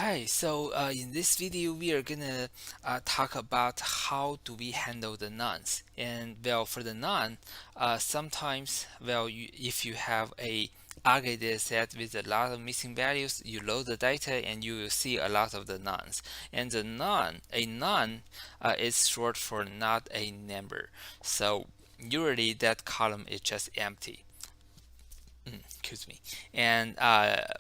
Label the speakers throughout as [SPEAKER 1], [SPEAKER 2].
[SPEAKER 1] Okay, so in this video, we are gonna talk about how do we handle the nonce. And well, for the none, sometimes, well, if you have a ugly data set with a lot of missing values, you load the data and you will see a lot of the nonce. And the none, a none, is short for not a number. So usually that column is just empty. Excuse me. And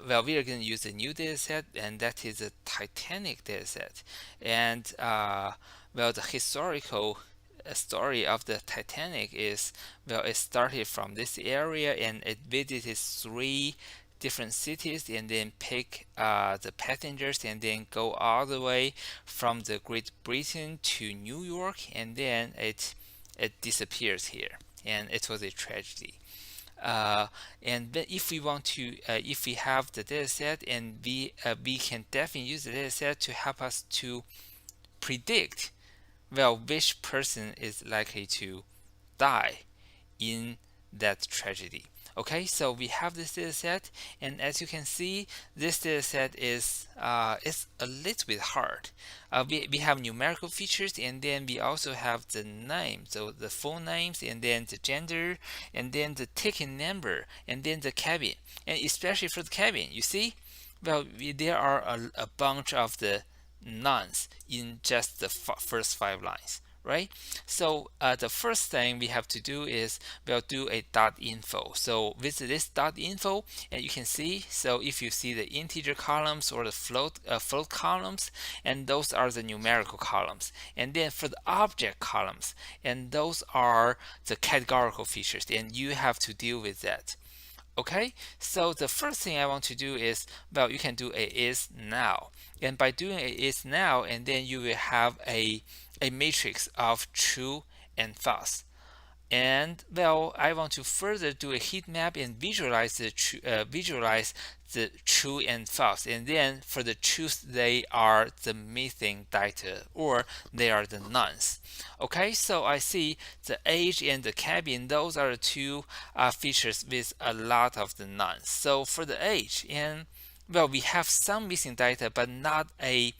[SPEAKER 1] well, we are going to use a new data set, and that is a Titanic data set. And well, the historical story of the Titanic is, well, it started from this area and it visited three different cities and then pick the passengers and then go all the way from the Great Britain to New York, and then it disappears here, and it was a tragedy. uh, and then if we want to if we have the data set, and we can definitely use the data set to help us to predict, well, which person is likely to die in that tragedy. Okay, so we have this data set, and as you can see, this data set is a little bit hard. We have numerical features, and then we also have the name, so the full names, and then the gender, and then the ticket number, and then the cabin. And especially for the cabin, you see, well, there are a bunch of the nonce in just the first 5 lines, right? So the first thing we have to do is we'll do a .info. So with this .info, and you can see, so if you see the integer columns or the float columns, and those are the numerical columns. And then for the object columns, and those are the categorical features, and you have to deal with that. Okay, so the first thing I want to do is, well, you can do a is now, and by doing a is now, and then you will have a matrix of true and false. And well, I want to further do a heat map and visualize the true and false. And then for the truth, they are the missing data, or they are the nonce. Okay, so I see the age and the cabin. Those are the two features with a lot of the nonce. So for the age, and well, we have some missing data, but not a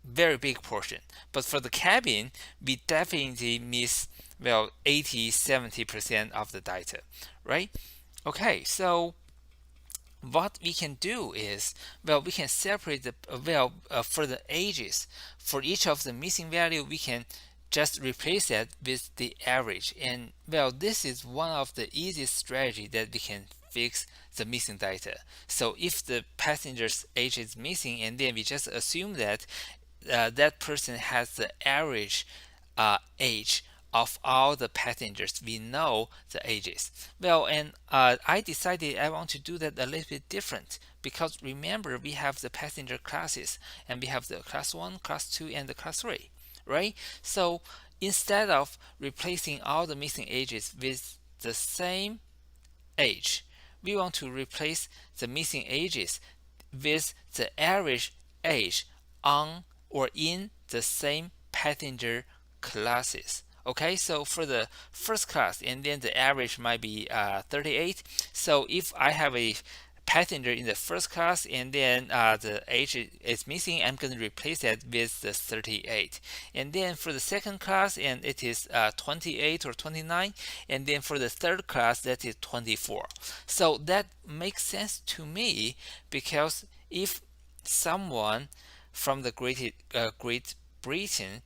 [SPEAKER 1] very big portion. But for the cabin, we definitely miss, well, 80-70% of the data, right? Okay, so what we can do is, well, we can separate the for the ages, for each of the missing value, we can just replace that with the average. And well, this is one of the easiest strategy that we can fix the missing data. So if the passenger's age is missing, and then we just assume that that person has the average age of all the passengers. We know the ages. Well, and I decided I want to do that a little bit different, because remember, we have the passenger classes, and we have the class 1, class 2, and the class 3, right? So instead of replacing all the missing ages with the same age, we want to replace the missing ages with the average age on or in the same passenger classes. Okay, so for the first class, and then the average might be 38. So if I have a passenger in the first class, and then the age is missing, I'm going to replace that with the 38. And then for the second class, and it is 28 or 29. And then for the third class, that is 24. So that makes sense to me, because if someone from the Great Britain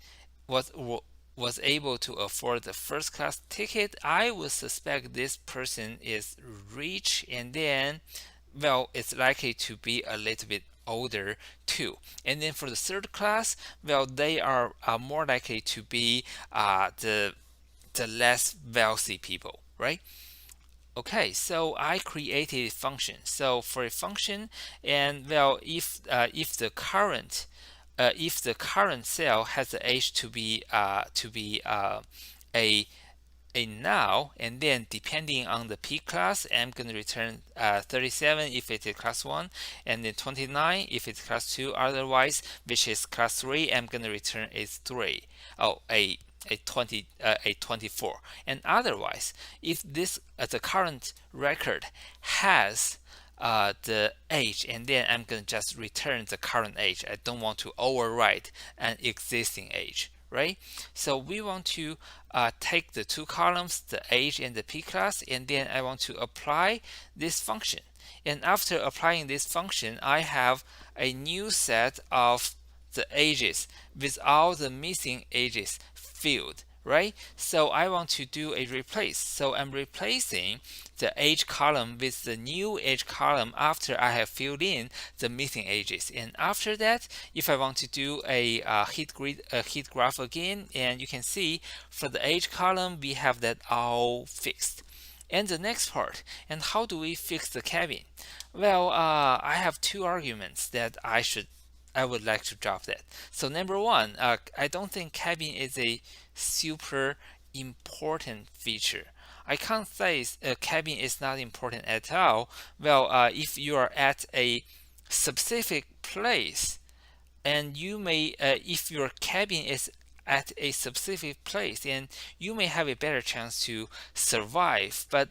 [SPEAKER 1] was able to afford the first class ticket, I would suspect this person is rich, and then, well, it's likely to be a little bit older too. And then for the third class, well, they are more likely to be the less wealthy people, right? Okay, so I created a function. So for a function, and well, if the current cell has the age to be a now, and then depending on the P class, I'm going to return 37 if it is class 1, and then 29 if it's class 2. Otherwise, which is class 3, I'm going to return a 3. Oh, a 24. And otherwise, if this the current record has the age, and then I'm going to just return the current age. I don't want to overwrite an existing age, right? So we want to take the two columns, the age and the p class, and then I want to apply this function. And after applying this function, I have a new set of the ages without the missing ages field, right? So I want to do a replace. So I'm replacing the age column with the new age column after I have filled in the missing ages. And after that, if I want to do a heat graph again, and you can see for the age column, we have that all fixed. And the next part, and how do we fix the cabin? Well, I have two arguments that I would like to drop that. So number one, I don't think cabin is a super important feature. I can't say cabin is not important at all. Well, if you are at a specific place, and you may, if your cabin is at a specific place, and you may have a better chance to survive. But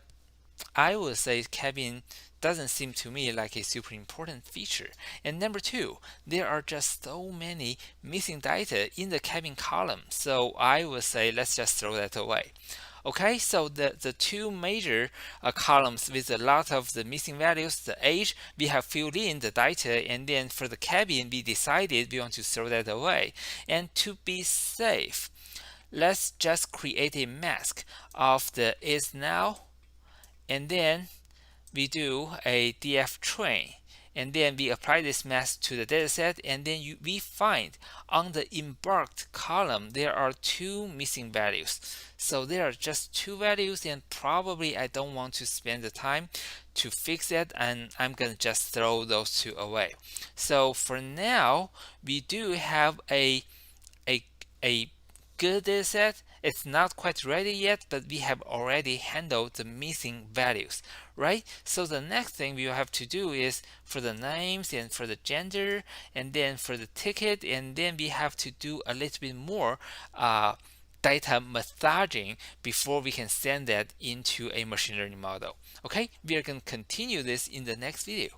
[SPEAKER 1] I would say cabin doesn't seem to me like a super important feature. And number two, there are just so many missing data in the cabin column. So I would say let's just throw that away. Okay, so the two major columns with a lot of the missing values, the age, we have filled in the data, and then for the cabin, we decided we want to throw that away. And to be safe, let's just create a mask of the is now, and then we do a df train, and then we apply this mask to the dataset, and then we find on the embarked column there are two missing values. So there are just two values, and probably I don't want to spend the time to fix it, and I'm gonna just throw those two away. So for now, we do have a a good data set. It's not quite ready yet, but we have already handled the missing values, right? So the next thing we will have to do is for the names and for the gender, and then for the ticket, and then we have to do a little bit more data massaging before we can send that into a machine learning model. Okay, we are going to continue this in the next video.